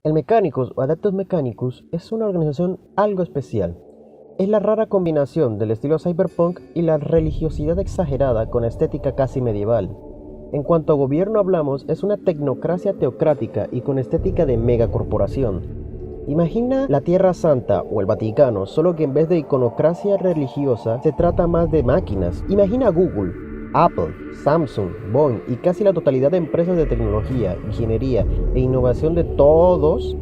El Mechanicus o Adeptus Mechanicus es una organización algo especial. Es la rara combinación del estilo cyberpunk y la religiosidad exagerada con estética casi medieval. En cuanto a gobierno hablamos, es una tecnocracia teocrática y con estética de megacorporación. Imagina la Tierra Santa o el Vaticano, solo que en vez de iconocracia religiosa se trata más de máquinas. Imagina Google, Apple, Samsung, Boeing y casi la totalidad de empresas de tecnología, ingeniería e innovación de todos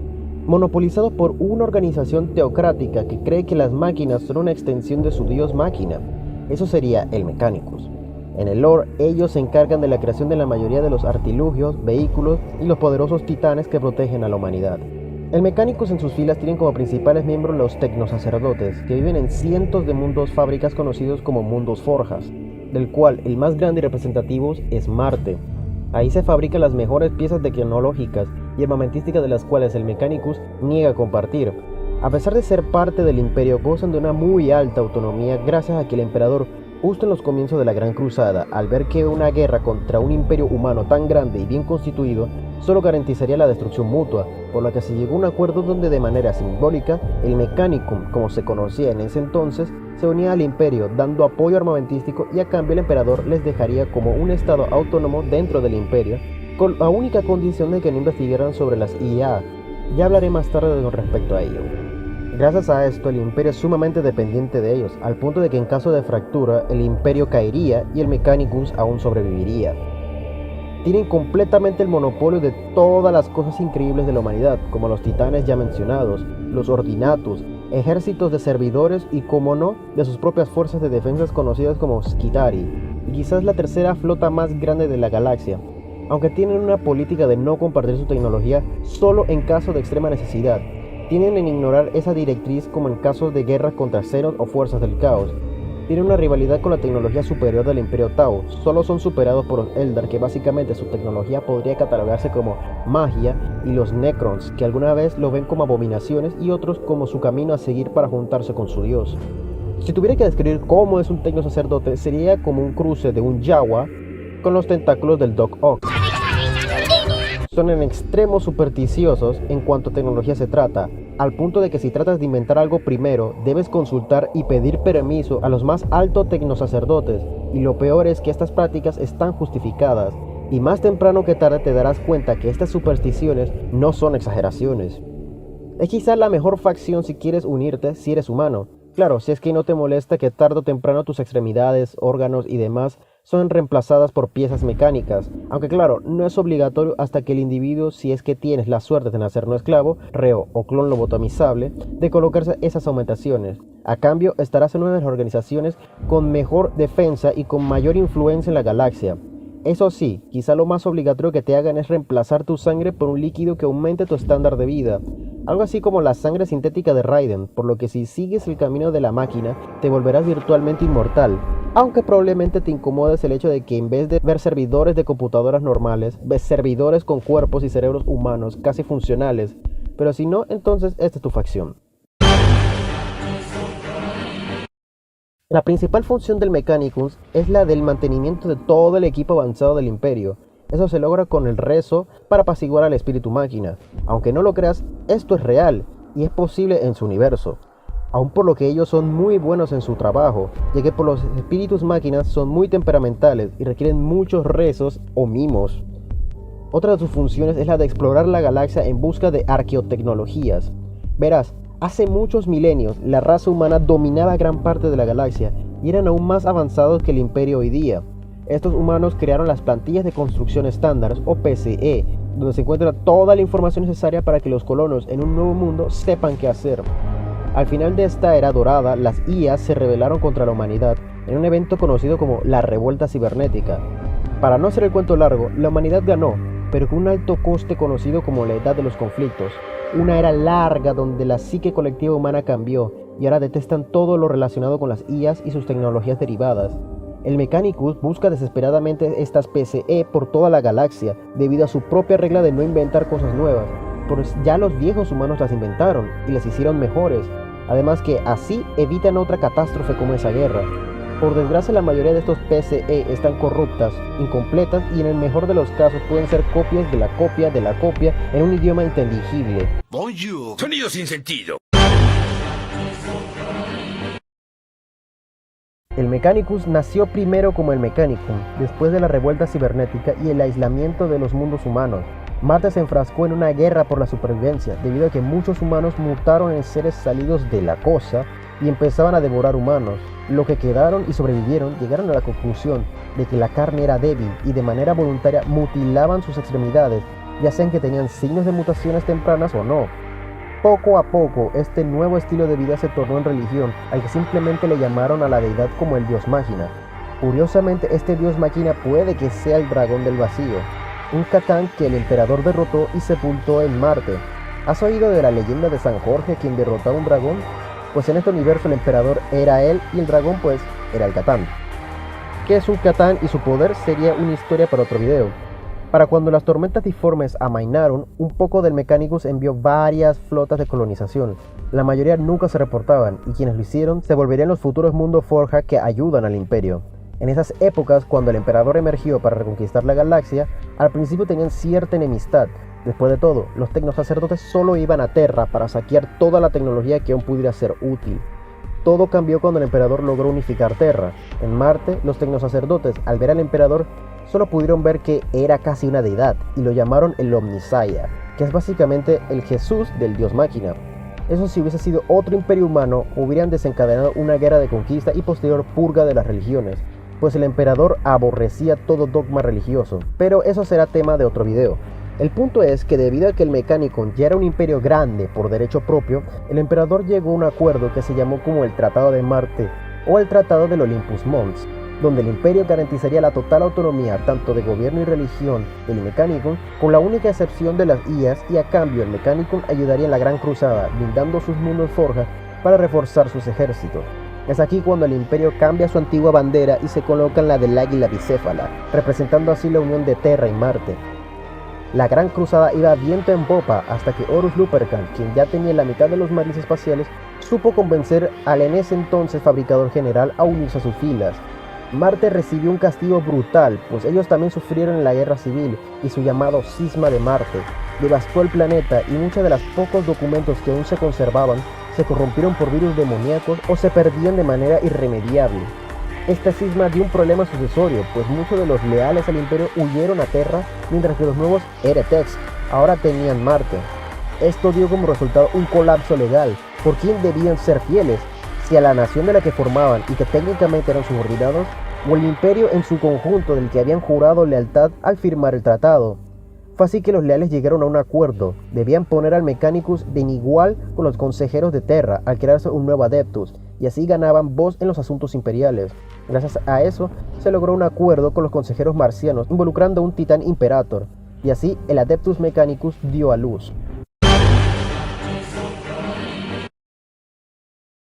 monopolizados por una organización teocrática que cree que las máquinas son una extensión de su dios máquina. Eso sería el Mechanicus. En el lore, ellos se encargan de la creación de la mayoría de los artilugios, vehículos y los poderosos titanes que protegen a la humanidad. El Mechanicus en sus filas tienen como principales miembros los tecnosacerdotes, que viven en cientos de mundos fábricas conocidos como mundos forjas, del cual el más grande y representativo es Marte. Ahí se fabrican las mejores piezas tecnológicas y armamentísticas de las cuales el Mechanicus niega compartir. A pesar de ser parte del Imperio, gozan de una muy alta autonomía gracias a que el Emperador, justo en los comienzos de la Gran Cruzada, al ver que una guerra contra un imperio humano tan grande y bien constituido solo garantizaría la destrucción mutua, por lo que se llegó a un acuerdo donde de manera simbólica el Mechanicum, como se conocía en ese entonces, se unía al imperio dando apoyo armamentístico y a cambio el emperador les dejaría como un estado autónomo dentro del imperio, con la única condición de que no investigaran sobre las IA. Ya hablaré más tarde con respecto a ello. Gracias a esto el imperio es sumamente dependiente de ellos, al punto de que en caso de fractura el imperio caería y el Mechanicus aún sobreviviría. Tienen completamente el monopolio de todas las cosas increíbles de la humanidad, como los titanes ya mencionados, los ordinatus, ejércitos de servidores y, como no, de sus propias fuerzas de defensa conocidas como Skitarii, y quizás la tercera flota más grande de la galaxia, aunque tienen una política de no compartir su tecnología solo en caso de extrema necesidad. Tienen en ignorar esa directriz como en casos de guerras contra Xenos o fuerzas del caos. Tienen una rivalidad con la tecnología superior del Imperio Tau, solo son superados por los Eldar, que básicamente su tecnología podría catalogarse como magia, y los Necrons, que alguna vez lo ven como abominaciones y otros como su camino a seguir para juntarse con su dios. Si tuviera que describir cómo es un tecnosacerdote, sería como un cruce de un Jawa con los tentáculos del Doc Ock. Son en extremo supersticiosos en cuanto a tecnología se trata, al punto de que si tratas de inventar algo primero, debes consultar y pedir permiso a los más altos tecnosacerdotes, y lo peor es que estas prácticas están justificadas, y más temprano que tarde te darás cuenta que estas supersticiones no son exageraciones. Es quizás la mejor facción si quieres unirte si eres humano. Claro, si es que no te molesta que tarde o temprano tus extremidades, órganos y demás son reemplazadas por piezas mecánicas, aunque claro, no es obligatorio hasta que el individuo, si es que tienes la suerte de nacer no esclavo, reo o clon lobotomizable, de colocarse esas aumentaciones. A cambio, estarás en una de las organizaciones con mejor defensa y con mayor influencia en la galaxia. Eso sí, quizá lo más obligatorio que te hagan es reemplazar tu sangre por un líquido que aumente tu estándar de vida, algo así como la sangre sintética de Raiden, por lo que si sigues el camino de la máquina, te volverás virtualmente inmortal. Aunque probablemente te incomodes el hecho de que en vez de ver servidores de computadoras normales, ves servidores con cuerpos y cerebros humanos casi funcionales, pero si no, entonces esta es tu facción. La principal función del Mechanicus es la del mantenimiento de todo el equipo avanzado del Imperio. Eso se logra con el rezo para apaciguar al espíritu máquina. Aunque no lo creas, esto es real y es posible en su universo. Aun por lo que ellos son muy buenos en su trabajo, ya que por los espíritus máquinas son muy temperamentales y requieren muchos rezos o mimos. Otra de sus funciones es la de explorar la galaxia en busca de arqueotecnologías. Verás, hace muchos milenios la raza humana dominaba gran parte de la galaxia y eran aún más avanzados que el imperio hoy día. Estos humanos crearon las plantillas de construcción estándar o PCE, donde se encuentra toda la información necesaria para que los colonos en un nuevo mundo sepan qué hacer. Al final de esta era dorada, las IA se rebelaron contra la humanidad en un evento conocido como la Revuelta Cibernética. Para no hacer el cuento largo, la humanidad ganó, pero con un alto coste conocido como la Edad de los Conflictos. Una era larga donde la psique colectiva humana cambió y ahora detestan todo lo relacionado con las IAs y sus tecnologías derivadas. El Mechanicus busca desesperadamente estas PCE por toda la galaxia debido a su propia regla de no inventar cosas nuevas, pues ya los viejos humanos las inventaron y las hicieron mejores, además que así evitan otra catástrofe como esa guerra. Por desgracia, la mayoría de estos PCE están corruptas, incompletas y en el mejor de los casos pueden ser copias de la copia de la copia en un idioma inteligible. Bonjour. Sonido sin sentido. El Mechanicus nació primero como el Mechanicum, después de la revuelta cibernética y el aislamiento de los mundos humanos. Marte se enfrascó en una guerra por la supervivencia, debido a que muchos humanos mutaron en seres salidos de la cosa y empezaban a devorar humanos. Los que quedaron y sobrevivieron llegaron a la conclusión de que la carne era débil y de manera voluntaria mutilaban sus extremidades, ya sean que tenían signos de mutaciones tempranas o no. Poco a poco, este nuevo estilo de vida se tornó en religión, al que simplemente le llamaron a la deidad como el dios máquina. Curiosamente, este dios máquina puede que sea el dragón del vacío, un Catán que el emperador derrotó y sepultó en Marte. ¿Has oído de la leyenda de San Jorge, quien derrotó a un dragón? Pues en este universo el emperador era él y el dragón pues era el Catán. ¿Qué es un Catán y su poder? Sería una historia para otro video. Para cuando las tormentas diformes amainaron, un poco del Mechanicus envió varias flotas de colonización. La mayoría nunca se reportaban, y quienes lo hicieron se volverían los futuros mundos Forja que ayudan al imperio. En esas épocas, cuando el emperador emergió para reconquistar la galaxia, al principio tenían cierta enemistad. Después de todo, los tecnosacerdotes solo iban a Terra para saquear toda la tecnología que aún pudiera ser útil. Todo cambió cuando el emperador logró unificar Terra. En Marte, los tecnosacerdotes, al ver al emperador, solo pudieron ver que era casi una deidad y lo llamaron el Omnissiah, que es básicamente el Jesús del dios máquina. Eso, si hubiese sido otro imperio humano, hubieran desencadenado una guerra de conquista y posterior purga de las religiones, pues el emperador aborrecía todo dogma religioso, pero eso será tema de otro video. El punto es que debido a que el Mechanicum ya era un imperio grande por derecho propio, el emperador llegó a un acuerdo que se llamó como el Tratado de Marte o el Tratado del Olympus Mons, donde el imperio garantizaría la total autonomía tanto de gobierno y religión del Mechanicum, con la única excepción de las IAs, y a cambio el Mechanicum ayudaría en la Gran Cruzada, blindando sus mundos Forja para reforzar sus ejércitos. Es aquí cuando el imperio cambia su antigua bandera y se coloca en la del águila bicéfala, representando así la unión de Terra y Marte. La Gran Cruzada iba viento en popa hasta que Horus Lupercal, quien ya tenía la mitad de los marines espaciales, supo convencer al en ese entonces fabricador general a unirse a sus filas. Marte recibió un castigo brutal, pues ellos también sufrieron en la guerra civil y su llamado Cisma de Marte devastó el planeta, y muchos de los pocos documentos que aún se conservaban se corrompieron por virus demoníacos o se perdían de manera irremediable. Este cisma dio un problema sucesorio, pues muchos de los leales al imperio huyeron a Terra, mientras que los nuevos Heretex ahora tenían Marte. Esto dio como resultado un colapso legal. ¿Por quién debían ser fieles? Si a la nación de la que formaban y que técnicamente eran subordinados, o el imperio en su conjunto del que habían jurado lealtad al firmar el tratado. Fue así que los leales llegaron a un acuerdo: debían poner al Mechanicus de igual con los consejeros de Terra al crearse un nuevo Adeptus, y así ganaban voz en los asuntos imperiales. Gracias a eso se logró un acuerdo con los consejeros marcianos involucrando a un titán Imperator, y así el Adeptus Mechanicus dio a luz.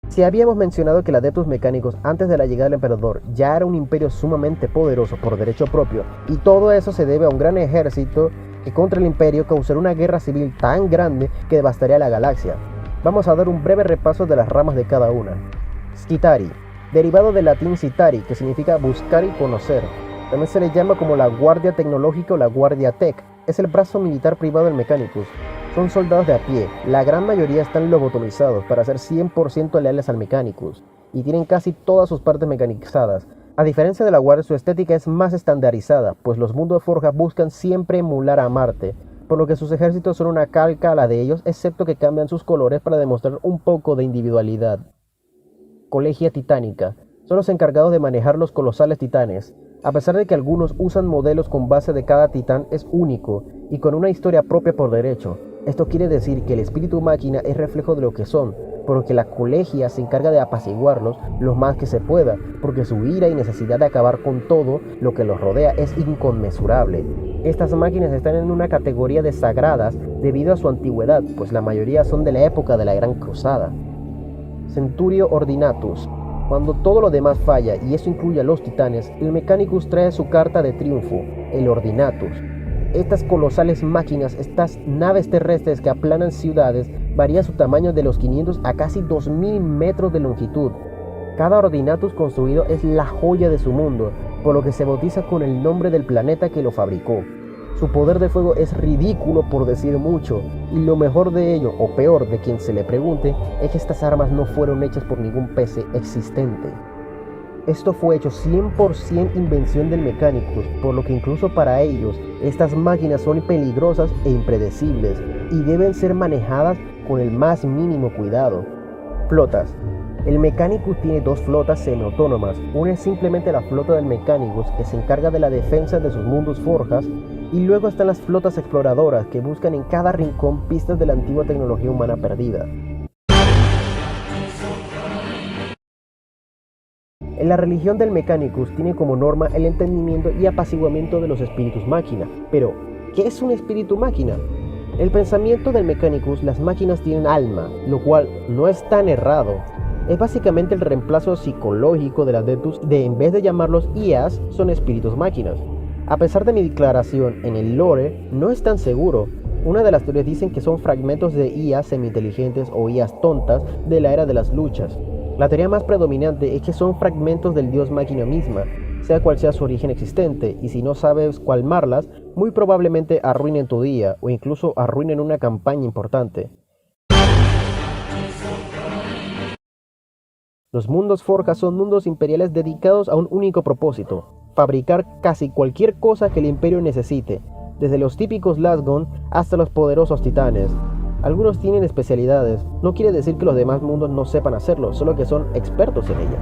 Si habíamos mencionado que el Adeptus Mechanicus antes de la llegada del emperador ya era un imperio sumamente poderoso por derecho propio, y todo eso se debe a un gran ejército que contra el imperio causará una guerra civil tan grande que devastaría la galaxia. Vamos a dar un breve repaso de las ramas de cada una. Skitarii, derivado del latín citari, que significa buscar y conocer. También se le llama como la Guardia Tecnológica o la Guardia Tech. Es el brazo militar privado del Mechanicus. Son soldados de a pie, la gran mayoría están lobotomizados para ser 100% leales al Mechanicus, y tienen casi todas sus partes mecanizadas. A diferencia de la Guardia, su estética es más estandarizada, pues los mundos de Forja buscan siempre emular a Marte, por lo que sus ejércitos son una calca a la de ellos, excepto que cambian sus colores para demostrar un poco de individualidad. Colegia Titánica. Son los encargados de manejar los colosales titanes. A pesar de que algunos usan modelos con base de cada titán, es único y con una historia propia por derecho. Esto quiere decir que el espíritu máquina es reflejo de lo que son, por lo que la colegia se encarga de apaciguarlos lo más que se pueda, porque su ira y necesidad de acabar con todo lo que los rodea es inconmensurable. Estas máquinas están en una categoría de sagradas debido a su antigüedad, pues la mayoría son de la época de la Gran Cruzada. Centurio Ordinatus. Cuando todo lo demás falla, y eso incluye a los titanes, el Mechanicus trae su carta de triunfo, el Ordinatus. Estas colosales máquinas, estas naves terrestres que aplanan ciudades, varían su tamaño de los 500 a casi 2000 metros de longitud. Cada Ordinatus construido es la joya de su mundo, por lo que se bautiza con el nombre del planeta que lo fabricó. Su poder de fuego es ridículo por decir mucho, y lo mejor de ello, o peor de quien se le pregunte, es que estas armas no fueron hechas por ningún PC existente. Esto fue hecho 100% invención del Mechanicus, por lo que incluso para ellos, estas máquinas son peligrosas e impredecibles, y deben ser manejadas con el más mínimo cuidado. Flotas. El Mechanicus tiene dos flotas semiautónomas. Una es simplemente la flota del Mechanicus, que se encarga de la defensa de sus mundos forjas, y luego están las flotas exploradoras, que buscan en cada rincón pistas de la antigua tecnología humana perdida. En la religión del Mechanicus tiene como norma el entendimiento y apaciguamiento de los espíritus máquina. Pero, ¿qué es un espíritu máquina? En el pensamiento del Mechanicus, las máquinas tienen alma, lo cual no es tan errado. Es básicamente el reemplazo psicológico del Adeptus de, en vez de llamarlos IAs, son espíritus máquinas. A pesar de mi declaración en el lore, no es tan seguro. Una de las teorías dicen que son fragmentos de IAs semi-inteligentes o IAs tontas de la era de las luchas. La teoría más predominante es que son fragmentos del dios máquina misma, sea cual sea su origen existente, y si no sabes calmarlas, muy probablemente arruinen tu día o incluso arruinen una campaña importante. Los mundos forjas son mundos imperiales dedicados a un único propósito: fabricar casi cualquier cosa que el imperio necesite, desde los típicos Lasgon hasta los poderosos titanes. Algunos tienen especialidades, no quiere decir que los demás mundos no sepan hacerlo, solo que son expertos en ella.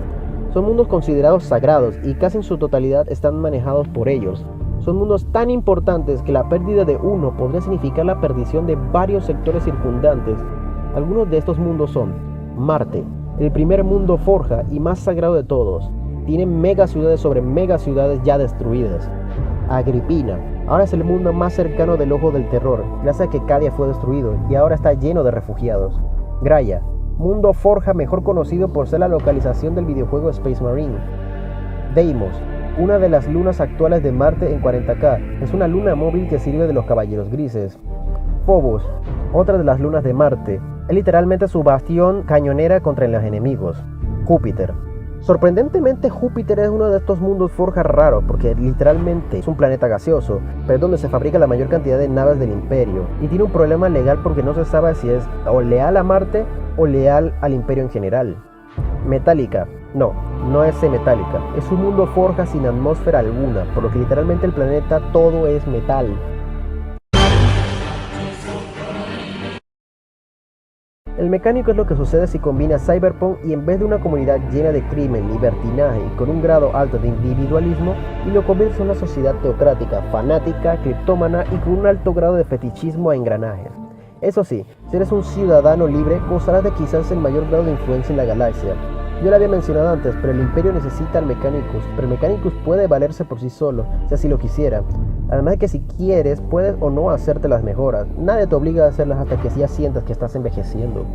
Son mundos considerados sagrados y casi en su totalidad están manejados por ellos. Son mundos tan importantes que la pérdida de uno podría significar la perdición de varios sectores circundantes. Algunos de estos mundos son Marte, el primer mundo forja y más sagrado de todos. Tiene megaciudades sobre megaciudades ya destruidas. Agripina, ahora es el mundo más cercano del ojo del terror, gracias a que Cadia fue destruido y ahora está lleno de refugiados. Graia, mundo forja mejor conocido por ser la localización del videojuego Space Marine. Deimos, una de las lunas actuales de Marte en 40K, es una luna móvil que sirve de los caballeros grises. Phobos, otra de las lunas de Marte, es literalmente su bastión cañonera contra los enemigos. Júpiter. Sorprendentemente, Júpiter es uno de estos mundos forja raros porque literalmente es un planeta gaseoso, pero es donde se fabrica la mayor cantidad de naves del imperio, y tiene un problema legal porque no se sabe si es o leal a Marte o leal al imperio en general. Metálica. No es metálica, es un mundo forja sin atmósfera alguna, por lo que literalmente el planeta todo es metal. El mecánico es lo que sucede si combina Cyberpunk y en vez de una comunidad llena de crimen, libertinaje y con un grado alto de individualismo, y lo convierte en una sociedad teocrática, fanática, criptómana y con un alto grado de fetichismo a engranajes. Eso sí, si eres un ciudadano libre, gozarás de quizás el mayor grado de influencia en la galaxia. Yo lo había mencionado antes, pero el Imperio necesita al Mechanicus, pero el Mechanicus puede valerse por sí solo, si así lo quisiera. Además de que si quieres, puedes o no hacerte las mejoras. Nadie te obliga a hacerlas hasta que ya sientas que estás envejeciendo.